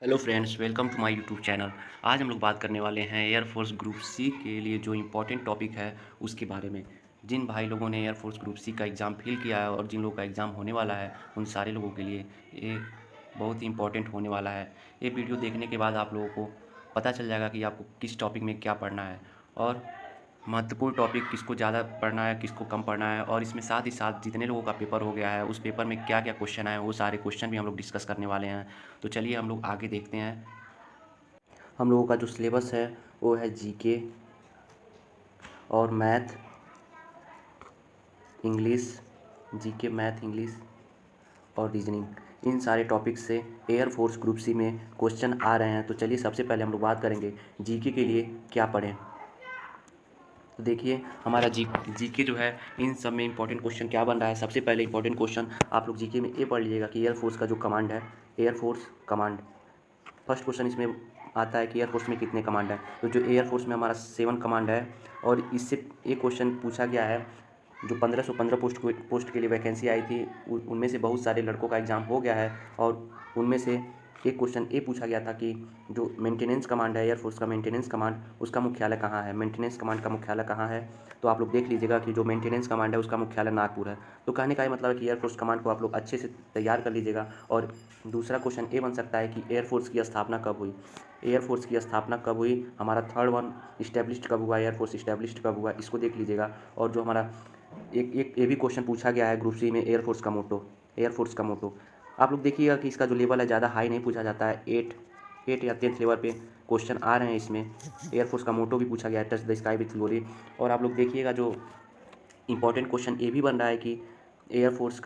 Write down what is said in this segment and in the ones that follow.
Hello friends, welcome to my YouTube channel. आज हम लोग बात करने वाले हैं एयरफोर्स ग्रुप सी के लिए जो इम्पोर्टेंट टॉपिक है उसके बारे में। जिन भाई लोगों ने एयरफोर्स ग्रुप सी का एग्ज़ाम फेल किया है और जिन लोगों का एग्ज़ाम होने वाला है उन सारे लोगों के लिए ये बहुत ही इम्पोर्टेंट होने वाला है। ये वीडियो देखने के बाद आप लोगों को पता चल जाएगा कि आपको किस टॉपिक में क्या पढ़ना है और महत्वपूर्ण टॉपिक किसको ज़्यादा पढ़ना है, किसको कम पढ़ना है, और इसमें साथ ही साथ जितने लोगों का पेपर हो गया है उस पेपर में क्या क्या क्वेश्चन आए वो सारे क्वेश्चन भी हम लोग डिस्कस करने वाले हैं। तो चलिए हम लोग आगे देखते हैं। हम लोगों का जो सिलेबस है वो है जीके और math, English, GK, math, English और रीजनिंग। इन सारे टॉपिक से एयरफोर्स ग्रुप सी में क्वेश्चन आ रहे हैं। तो चलिए सबसे पहले हम लोग बात करेंगे जीके के लिए क्या पढ़ें। तो देखिए हमारा जीके जो है इन सब में इंपॉर्टेंट क्वेश्चन क्या बन रहा है। सबसे पहले इंपॉर्टेंट क्वेश्चन आप लोग जीके में ये पढ़ लीजिएगा कि एयरफोर्स का जो कमांड है, एयरफोर्स कमांड। फर्स्ट क्वेश्चन इसमें आता है कि एयरफोर्स में कितने कमांड है। तो जो एयरफोर्स में हमारा 7 कमांड है और इससे एक क्वेश्चन पूछा गया है। जो 1515 पोस्ट के लिए वैकेंसी आई थी उनमें से बहुत सारे लड़कों का एग्ज़ाम हो गया है और उनमें से एक क्वेश्चन ये पूछा गया था कि जो मेंटेनेंस कमांड है, एयरफोर्स का मेंटेनेंस कमांड, उसका मुख्यालय कहाँ है। मेंटेनेंस कमांड का मुख्यालय कहाँ है, तो आप लोग देख लीजिएगा कि जो मेंटेनेंस कमांड है उसका मुख्यालय नागपुर है। तो कहने का ये मतलब है कि एयरफोर्स कमांड को आप लोग अच्छे से तैयार कर लीजिएगा। और दूसरा क्वेश्चन ये बन सकता है कि एयरफोर्स की स्थापना कब हुई। एयरफोर्स की स्थापना कब हुई, हमारा थर्ड वन इस्टेब्लिश्ड कब हुआ, एयरफोर्स इस्टेब्लिश्ड कब हुआ, इसको देख लीजिएगा। और जो हमारा एक एक ये भी क्वेश्चन पूछा गया है ग्रुप सी में, एयरफोर्स का मोटो। एयरफोर्स का मोटो आप लोग देखिएगा कि इसका जो लेवल है ज़्यादा हाई नहीं पूछा जाता है। 8 या 10th लेवल पे क्वेश्चन आ रहे हैं इसमें। एयरफोर्स का मोटो भी पूछा गया है, touch the sky with glory. और आप लोग देखिएगा जो इम्पोर्टेंट क्वेश्चन ये भी बन रहा है कि एयरफोर्स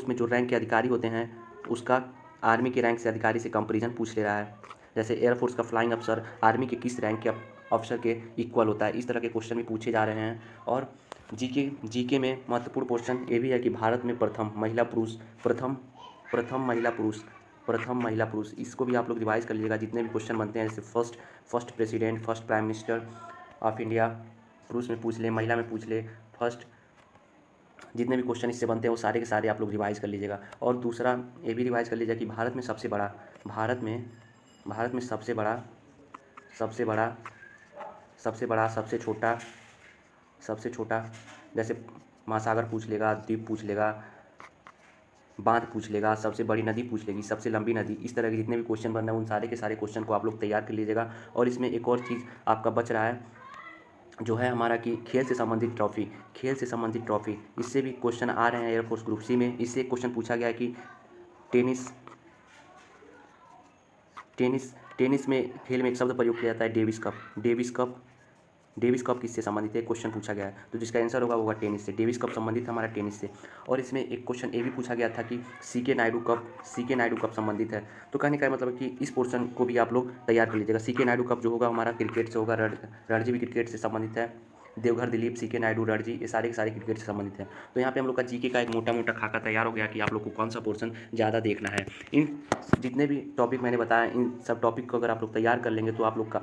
में जो रैंक के अधिकारी होते हैं उसका आर्मी के रैंक से अधिकारी से कंपेरिजन पूछ ले रहा है। जैसे एयरफोर्स का फ्लाइंग अफसर आर्मी के किस रैंक के अफसर के इक्वल होता है। इस तरह के क्वेश्चन भी पूछे जा रहे हैं। और जीके में महत्वपूर्ण क्वेश्चन ये भी है कि भारत में प्रथम महिला पुरुष, इसको भी आप लोग रिवाइज कर लीजिएगा। जितने भी क्वेश्चन बनते हैं जैसे first president, first prime minister of India, पुरुष में पूछ ले, महिला में पूछ ले, फर्स्ट, जितने भी क्वेश्चन इससे बनते हैं वो सारे के सारे आप लोग रिवाइज कर लीजिएगा। और दूसरा ये भी रिवाइज कर लीजिएगा कि भारत में सबसे बड़ा, सबसे छोटा, जैसे महासागर पूछ लेगा, द्वीप पूछ लेगा, बांध पूछ लेगा, सबसे बड़ी नदी पूछ लेगी, सबसे लंबी नदी। इस तरह के जितने भी क्वेश्चन बन रहे हैं उन सारे के सारे क्वेश्चन को आप लोग तैयार कर लीजिएगा। और इसमें एक और चीज़ आपका बच रहा है जो है हमारा कि खेल से संबंधित ट्रॉफी, इससे भी क्वेश्चन आ रहे हैं एयरफोर्स ग्रुप सी में। इससे एक क्वेश्चन पूछा गया है कि टेनिस टेनिस टेनिस में खेल में एक शब्द प्रयोग किया जाता है डेविस कप किससे संबंधित है, क्वेश्चन पूछा गया है। तो जिसका आंसर होगा टेनिस से। डेविस कप संबंधित है हमारा टेनिस से। और इसमें एक क्वेश्चन ये भी पूछा गया था कि सीके नायडू कप संबंधित है। तो कहने का मतलब है कि इस पोर्शन को भी आप लोग तैयार कर लीजिएगा। सीके नायडू कप जो होगा हमारा क्रिकेट से होगा, रणजी भी क्रिकेट से संबंधित है। देवघर दिलीप, सीके नायडू, रणजी, ये सारे के सारे क्रिकेट से संबंधित हैं। तो यहाँ पे हम लोग का जीके का एक मोटा मोटा खाका तैयार हो गया कि आप लोग को कौन सा पोर्शन ज़्यादा देखना है। इन जितने भी टॉपिक मैंने बताया इन सब टॉपिक को अगर आप लोग तैयार कर लेंगे तो आप लोग का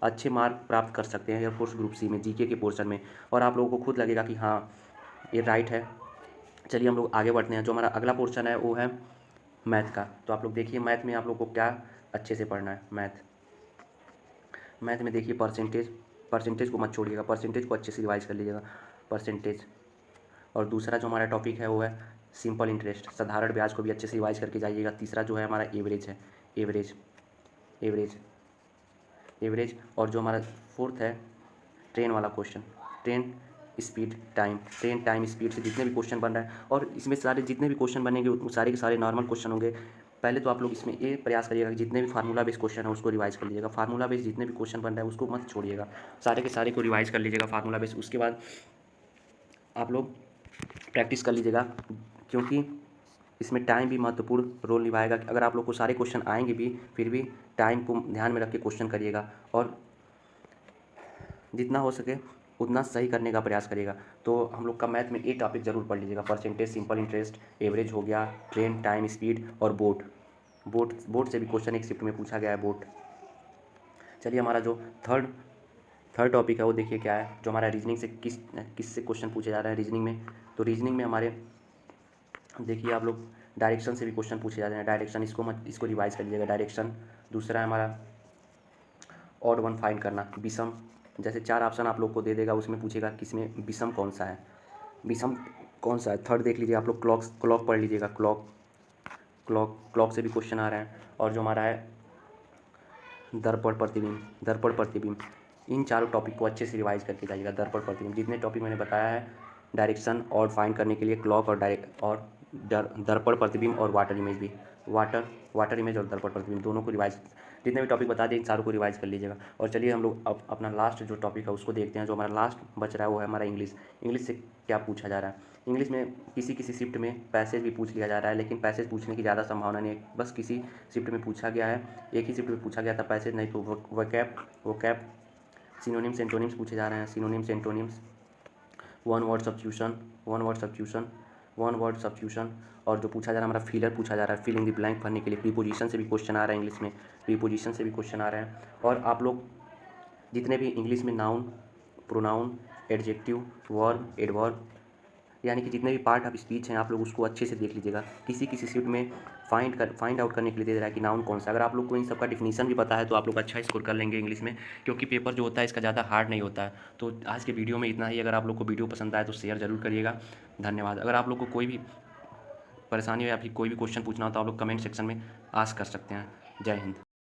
अच्छे मार्क प्राप्त कर सकते हैं एयरफोर्स ग्रुप सी में जीके के पोर्शन में। और आप लोगों को खुद लगेगा कि हाँ ये राइट है। चलिए हम लोग आगे बढ़ते हैं। जो हमारा अगला पोर्शन है वो है मैथ का। तो आप लोग देखिए मैथ में आप लोग को क्या अच्छे से पढ़ना है। मैथ में देखिए परसेंटेज को मत छोड़िएगा, परसेंटेज को अच्छे से रिवाइज कर लीजिएगा, परसेंटेज। और दूसरा जो हमारा टॉपिक है वो है सिंपल इंटरेस्ट, साधारण ब्याज को भी अच्छे से रिवाइज करके जाइएगा। तीसरा जो है हमारा एवरेज है, एवरेज। और जो हमारा फोर्थ है ट्रेन वाला क्वेश्चन, ट्रेन टाइम स्पीड से जितने भी क्वेश्चन बन रहा है। और इसमें सारे जितने भी क्वेश्चन बनेंगे वो सारे के सारे नॉर्मल क्वेश्चन होंगे। पहले तो आप लोग इसमें ये प्रयास करिएगा कि जितने भी फार्मूला बेस्ड क्वेश्चन है उसको रिवाइज कर लीजिएगा। फार्मूला बेस्ड जितने भी क्वेश्चन बन रहा है उसको मत छोड़िएगा, सारे के सारे को रिवाइज कर लीजिएगा फार्मूला बेस्ड। उसके बाद आप लोग प्रैक्टिस कर लीजिएगा क्योंकि इसमें टाइम भी महत्वपूर्ण रोल निभाएगा। अगर आप लोग को सारे क्वेश्चन आएंगे भी फिर भी टाइम को ध्यान में रख के क्वेश्चन करिएगा और जितना हो सके उतना सही करने का प्रयास करिएगा। तो हम लोग का मैथ में ये टॉपिक ज़रूर पढ़ लीजिएगा, परसेंटेज, सिंपल इंटरेस्ट, एवरेज हो गया, ट्रेन, टाइम स्पीड और बोट से भी क्वेश्चन एक शिफ्ट में पूछा गया है, बोट। चलिए हमारा जो थर्ड टॉपिक है वो देखिए क्या है। जो हमारा रीजनिंग से किससे क्वेश्चन पूछे जा रहे हैं रीजनिंग में। तो रीजनिंग में हमारे देखिए आप लोग डायरेक्शन से भी क्वेश्चन पूछे जाते हैं। डायरेक्शन इसको रिवाइज कर लीजिएगा। डायरेक्शन। दूसरा है हमारा ऑड वन फाइंड करना, विषम। जैसे 4 ऑप्शन आप लोग को दे देगा, उसमें पूछेगा किसमें विषम कौन सा है, विषम कौन सा है। थर्ड देख लीजिए आप लोग, क्लॉक पढ़ लीजिएगा। क्लॉक से भी क्वेश्चन आ रहे हैं। और जो हमारा है दर्पण प्रतिबिंब, इन चारों टॉपिक को अच्छे से रिवाइज करके जाइएगा। दर्पण प्रतिबिंब, जितने टॉपिक मैंने बताया है डायरेक्शन और फाइंड करने के लिए, क्लॉक और दर्पण प्रतिबिंब और वाटर इमेज भी, वाटर इमेज और दर्पण प्रतिबिंब दोनों को रिवाइज, जितने भी टॉपिक बता दिए इन सारों को रिवाइज कर लीजिएगा। और चलिए हम लोग अब अपना लास्ट जो टॉपिक है उसको देखते हैं। जो हमारा लास्ट बच रहा है वो है हमारा इंग्लिश से क्या पूछा जा रहा है। इंग्लिश में किसी शिफ्ट में पैसेज भी पूछ लिया जा रहा है, लेकिन पैसेज पूछने की ज़्यादा संभावना नहीं है। बस किसी शिफ्ट में पूछा गया है, एक ही शिफ्ट में पूछा गया था पैसेज, नहीं तो वोकैब सिनोनिम्स एंटोनिम्स पूछे जा रहे हैं। Synonyms antonyms, one word substitution. और जो पूछा जा रहा है हमारा फिलर पूछा जा रहा है, फिल इन द ब्लैंक भरने के लिए प्रीपोजिशन से भी क्वेश्चन आ रहा है। इंग्लिश में प्रीपोजिशन से भी क्वेश्चन आ रहे हैं। और आप लोग जितने भी इंग्लिश में noun, pronoun, adjective, verb, adverb, यानी कि जितने भी पार्ट ऑफ स्पीच हैं आप लोग उसको अच्छे से देख लीजिएगा। किसी शिफ्ट में फाइंड आउट करने के लिए दे रहा है कि नाउन कौन सा। अगर आप लोग को इन सब का डिफिनीशन भी पता है तो आप लोग अच्छा स्कोर कर लेंगे इंग्लिश में, क्योंकि पेपर जो होता है इसका ज़्यादा हार्ड नहीं होता है। तो आज के वीडियो में इतना ही। अगर आप लोग को वीडियो पसंद आए तो शेयर जरूर करिएगा। धन्यवाद। अगर आप लोग को कोई भी परेशानी हो या फिर कोई भी क्वेश्चन पूछना हो तो आप लोग कमेंट सेक्शन में आस्क कर सकते हैं। जय हिंद।